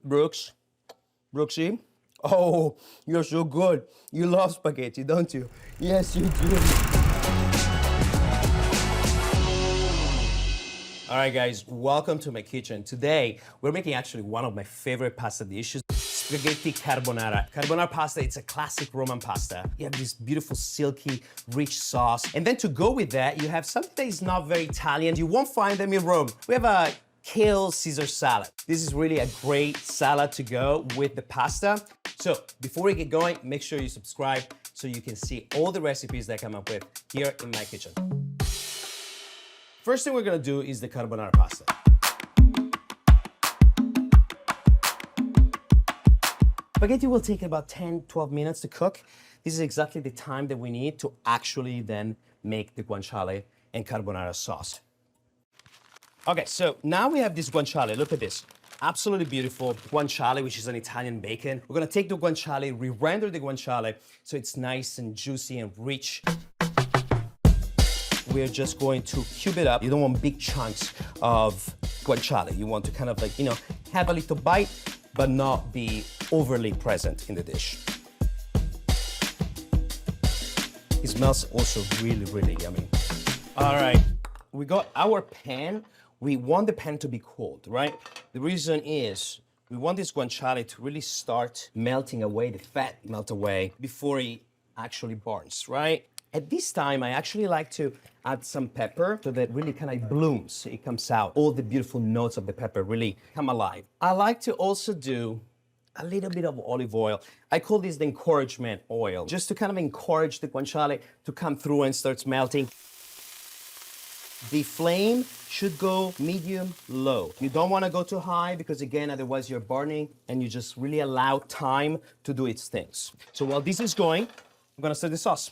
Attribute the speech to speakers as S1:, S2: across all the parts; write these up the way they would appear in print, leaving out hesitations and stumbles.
S1: Brooksy. Oh, you're so good. You love spaghetti, don't you? Yes, you do. All right, guys, welcome to my kitchen. Today, we're making actually one of my favorite pasta dishes, spaghetti carbonara. Carbonara pasta, it's a classic Roman pasta. You have this beautiful, silky, rich sauce. And then to go with that, you have something that is not very Italian. You won't find them in Rome. We have a Kale Caesar Salad. This is really a great salad to go with the pasta. So before we get going, make sure you subscribe so you can see all the recipes that I come up with here in my kitchen. First thing we're gonna do is the carbonara pasta. Spaghetti will take about 10-12 minutes to cook. This is exactly the time that we need to actually then make the guanciale and carbonara sauce. Okay, so now we have this guanciale. Look at this. Absolutely beautiful guanciale, which is an Italian bacon. We're gonna take the guanciale, re-render the guanciale so it's nice and juicy and rich. We're just going to cube it up. You don't want big chunks of guanciale. You want to kind of like, have a little bite, but not be overly present in the dish. It smells also really, really yummy. All right, we got our pan. We want the pan to be cold, right? The reason is we want this guanciale to really start melting away, the fat melt away before it actually burns, right? At this time, I actually like to add some pepper so that really kind of blooms. It comes out. All the beautiful notes of the pepper really come alive. I like to also do a little bit of olive oil. I call this the encouragement oil, just to kind of encourage the guanciale to come through and start melting. The flame should go medium-low. You don't want to go too high because, again, otherwise you're burning and you just really allow time to do its things. So while this is going, I'm going to start the sauce.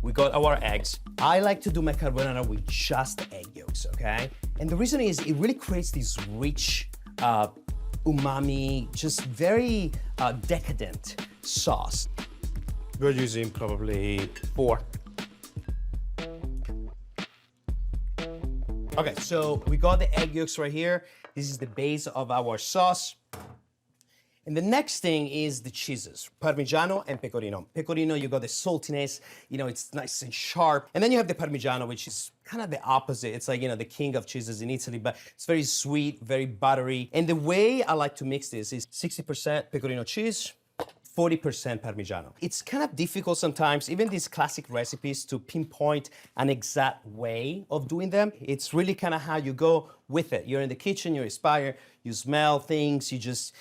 S1: We got our eggs. I like to do my carbonara with just egg yolks, okay? And the reason is it really creates this rich, umami, just very decadent sauce. We're using probably 4. Okay, so we got the egg yolks right here. This is the base of our sauce. And the next thing is the cheeses, Parmigiano and Pecorino. Pecorino, you got the saltiness, it's nice and sharp. And then you have the Parmigiano, which is kind of the opposite. It's like, the king of cheeses in Italy, but it's very sweet, very buttery. And the way I like to mix this is 60% Pecorino cheese, 40% Parmigiano. It's kind of difficult sometimes, even these classic recipes, to pinpoint an exact way of doing them. It's really kind of how you go with it. You're in the kitchen, you inspire, you smell things, you just,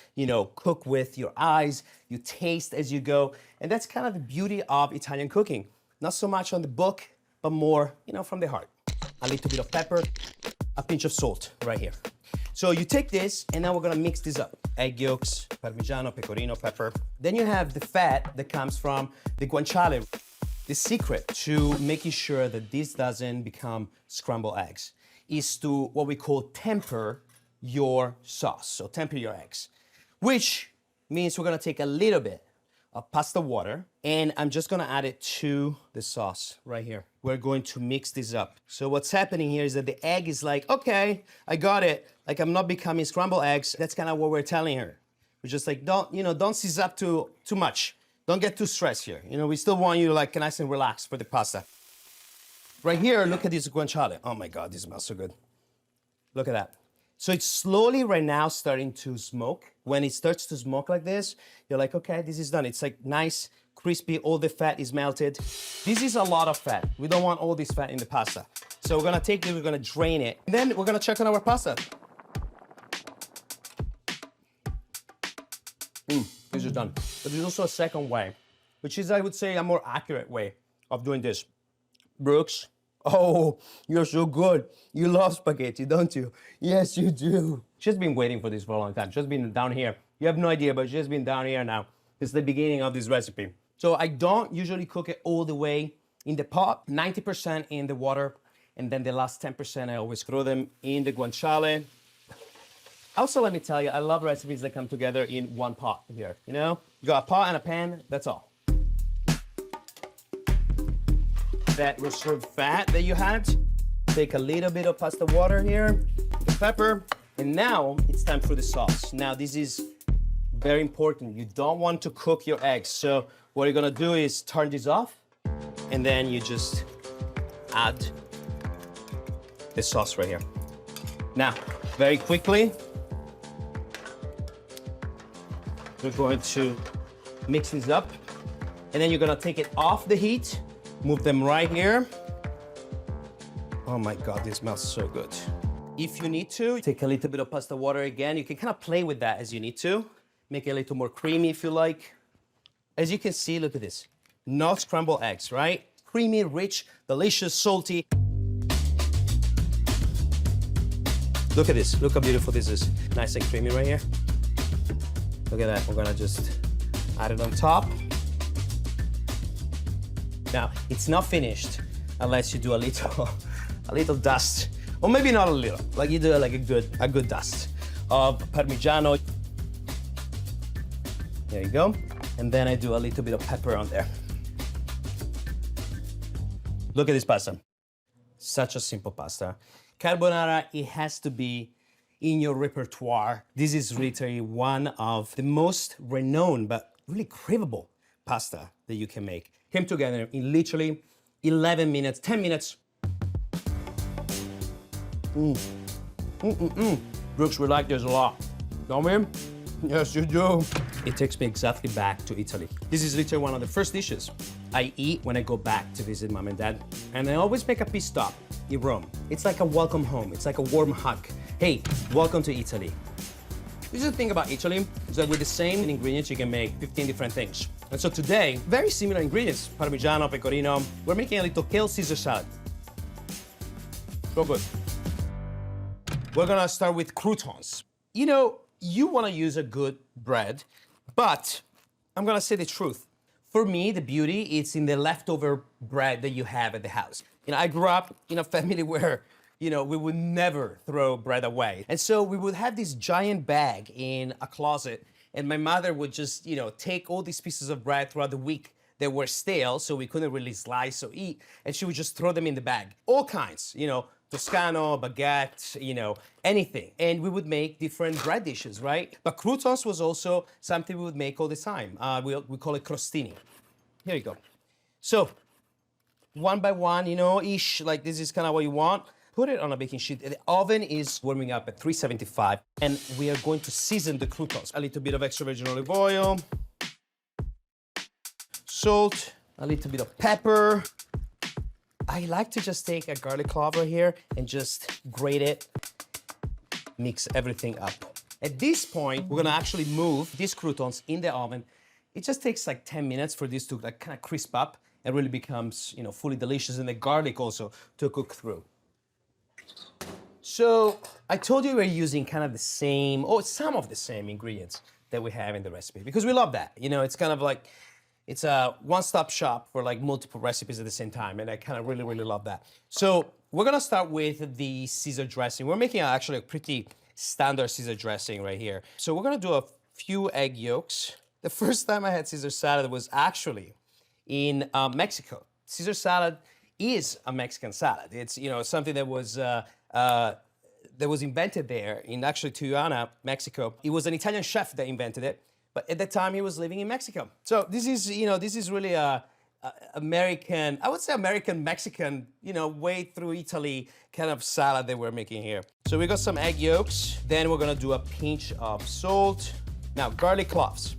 S1: cook with your eyes, you taste as you go. And that's kind of the beauty of Italian cooking. Not so much on the book, but more, from the heart. A little bit of pepper, a pinch of salt right here. So you take this, and now we're gonna mix this up. Egg yolks, Parmigiano, Pecorino, pepper. Then you have the fat that comes from the guanciale. The secret to making sure that this doesn't become scrambled eggs is to what we call temper your sauce. So temper your eggs, which means we're gonna take a little bit of pasta water, and I'm just gonna add it to the sauce right here. We're going to mix this up. So what's happening here is that the egg is like, okay, I got it. Like, I'm not becoming scrambled eggs. That's kind of what we're telling her. We're just like, don't seize up too much. Don't get too stressed here. We still want you to like nice and relax for the pasta. Right here, look at this guanciale. Oh my God, this smells so good. Look at that. So it's slowly right now starting to smoke. When it starts to smoke like this, you're like, okay, this is done. It's like nice, crispy, all the fat is melted. This is a lot of fat. We don't want all this fat in the pasta. So we're gonna take it, we're gonna drain it. And then we're gonna check on our pasta. This is done. But there's also a second way, which is, I would say, a more accurate way of doing this. Brooks, oh, you're so good. You love spaghetti, don't you? Yes, you do. She's been waiting for this for a long time. She's been down here. You have no idea, but she's been down here now. It's the beginning of this recipe. So I don't usually cook it all the way in the pot, 90% in the water, and then the last 10% I always throw them in the guanciale. Also, let me tell you, I love recipes that come together in one pot here, You got a pot and a pan, that's all. That reserved fat that you had, take a little bit of pasta water here, the pepper, and now it's time for the sauce. Now this is Very important, you don't want to cook your eggs. So what you're gonna do is turn this off, and then you just add the sauce right here. Now, very quickly, we're going to mix this up, and then you're gonna take it off the heat, move them right here. Oh my God, this smells so good. If you need to, take a little bit of pasta water again. You can kind of play with that as you need to. Make it a little more creamy if you like. As you can see, look at this. Not scrambled eggs, right? Creamy, rich, delicious, salty. Look at this, look how beautiful this is. Nice and creamy right here. Look at that, we're gonna just add it on top. Now, it's not finished unless you do a little dust, or maybe not a little, like you do like a good dust of Parmigiano. There you go. And then I do a little bit of pepper on there. Look at this pasta. Such a simple pasta. Carbonara, it has to be in your repertoire. This is literally one of the most renowned but really craveable pasta that you can make. Came together in literally 11 minutes, 10 minutes. Brooks, we like this a lot, don't we? Yes, you do. It takes me exactly back to Italy. This is literally one of the first dishes I eat when I go back to visit mom and dad. And I always make a pit stop in Rome. It's like a welcome home. It's like a warm hug. Hey, welcome to Italy. This is the thing about Italy, is that with the same ingredients, you can make 15 different things. And so today, very similar ingredients, Parmigiano, Pecorino, we're making a little Kale Caesar salad. So good. We're gonna start with croutons. You know, you wanna use a good bread, but I'm gonna say the truth. For me, the beauty is in the leftover bread that you have at the house. You know, I grew up in a family where, you know, we would never throw bread away. And so we would have this giant bag in a closet, and my mother would just, you know, take all these pieces of bread throughout the week that were stale, so we couldn't really slice or eat, and she would just throw them in the bag. All kinds, you know, Toscano, baguette, you know, anything. And we would make different bread dishes, right? But croutons was also something we would make all the time. We call it crostini. Here you go. So, one by one, you know, ish, like this is kind of what you want. Put it on a baking sheet. The oven is warming up at 375, and we are going to season the croutons. A little bit of extra virgin olive oil, salt, a little bit of pepper. I like to just take a garlic clove right here and just grate it, mix everything up. At this point, we're gonna actually move these croutons in the oven. It just takes like 10 minutes for this to like kind of crisp up and really becomes, you know, fully delicious, and the garlic also to cook through. So I told you we're using kind of the same, or some of the same ingredients that we have in the recipe, because we love that. You know, it's kind of like, it's a one-stop shop for like multiple recipes at the same time, and I kind of really, really love that. So we're gonna start with the Caesar dressing. We're making actually a pretty standard Caesar dressing right here. So we're gonna do a few egg yolks. The first time I had Caesar salad was actually in Mexico. Caesar salad is a Mexican salad. It's, you know, something that was invented there in actually Tijuana, Mexico. It was an Italian chef that invented it, but at that time he was living in Mexico. So this is, you know, this is really a American, I would say American-Mexican, you know, way through Italy kind of salad that we're making here. So we got some egg yolks. Then we're gonna do a pinch of salt. Now, garlic cloves.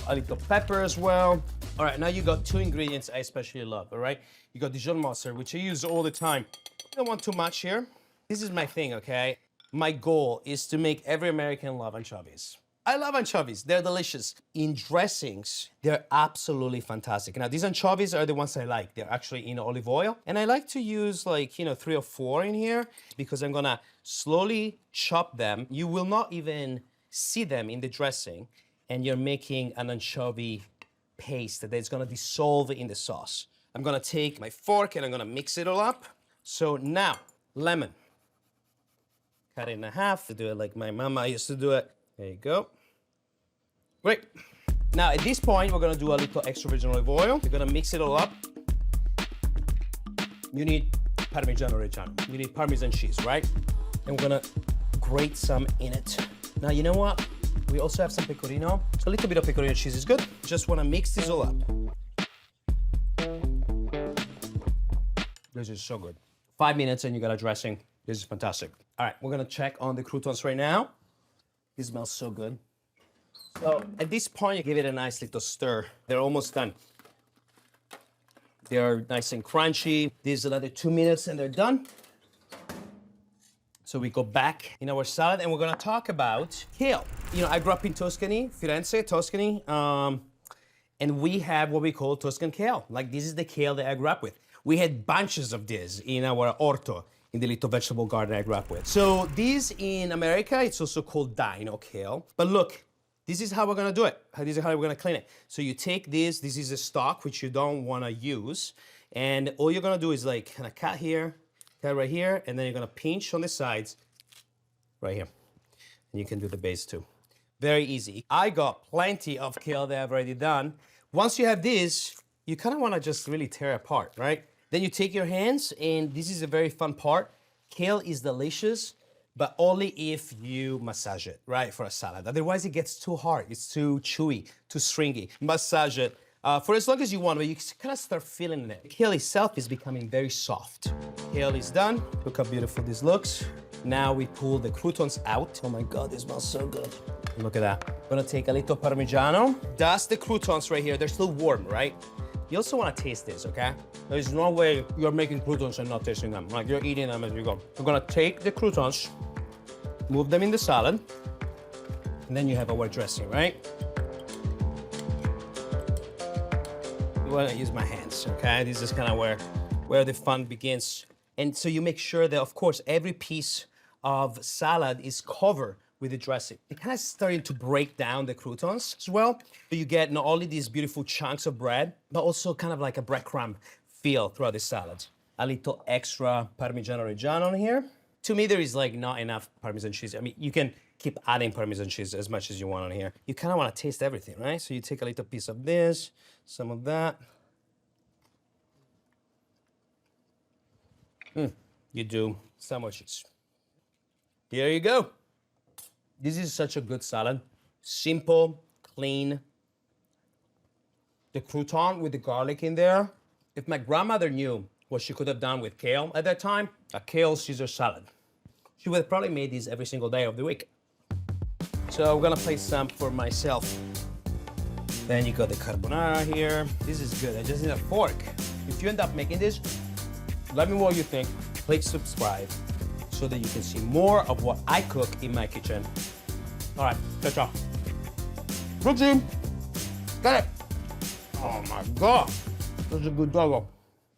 S1: A little pepper as well. All right, now you got two ingredients I especially love, all right? You got Dijon mustard, which I use all the time. I don't want too much here. This is my thing, okay? My goal is to make every American love anchovies. I love anchovies, they're delicious. In dressings, they're absolutely fantastic. Now, these anchovies are the ones I like. They're actually in olive oil. And I like to use like, you know, 3 or 4 in here because I'm gonna slowly chop them. You will not even see them in the dressing, and you're making an anchovy paste that is gonna dissolve in the sauce. I'm gonna take my fork and I'm gonna mix it all up. So now, lemon. Cut it in half, to do it like my mama used to do it. There you go. Great. Now at this point, we're gonna do a little extra virgin olive oil. You're gonna mix it all up. You need Parmigiano-Reggiano. You need Parmesan cheese, right? And we're gonna grate some in it. Now, you know what? We also have some pecorino. A little bit of pecorino cheese is good. Just want to mix this all up. This is so good. 5 minutes and you got a dressing. This is fantastic. All right, we're gonna check on the croutons right now. This smells so good. So at this point, you give it a nice little stir. They're almost done. They're nice and crunchy. This is another 2 minutes and they're done. So we go back in our salad and we're gonna talk about kale. You know, I grew up in Tuscany, Tuscany, and we have what we call Tuscan kale. Like this is the kale that I grew up with. We had bunches of this in our orto, in the little vegetable garden I grew up with. So this in America, it's also called dino kale. But look, this is how we're gonna do it. This is how we're gonna clean it. So you take this is a stalk, which you don't wanna use. And all you're gonna do is like kind of cut here, cut right here, and then you're gonna pinch on the sides right here. And you can do the base too. Very easy. I got plenty of kale that I've already done. Once you have this, you kind of wanna just really tear it apart, right? Then you take your hands, and this is a very fun part. Kale is delicious, but only if you massage it, right, for a salad. Otherwise, it gets too hard. It's too chewy, too stringy. Massage it for as long as you want, but you kind of start feeling it. Kale itself is becoming very soft. Kale is done. Look how beautiful this looks. Now we pull the croutons out. Oh my God, this smells so good. Look at that. I'm gonna take a little Parmigiano. That's the croutons right here. They're still warm, right? You also want to taste this, okay? There's no way you're making croutons and not tasting them. Like you're eating them as you go. We're gonna take the croutons, move them in the salad, and then you have our dressing, right? You want to use my hands, okay? This is kind of where the fun begins. And so you make sure that, of course, every piece of salad is covered with the dressing. It kind of starting to break down the croutons as well. So you get not only these beautiful chunks of bread, but also kind of like a breadcrumb feel throughout the salad. A little extra Parmigiano-Reggiano on here. To me, there is like not enough Parmesan cheese. I mean, you can keep adding Parmesan cheese as much as you want on here. You kind of want to taste everything, right? So you take a little piece of this, some of that. You do some more cheese. Here you go. This is such a good salad. Simple, clean. The crouton with the garlic in there. If my grandmother knew what she could have done with kale at that time, a Kale Caesar salad, she would have probably made these every single day of the week. So I'm gonna place some for myself. Then you got the carbonara here. This is good. I just need a fork. If you end up making this, let me know what you think. Click subscribe so that you can see more of what I cook in my kitchen. All right, ciao. Good team. Got it. Oh my God, that's a good doggo.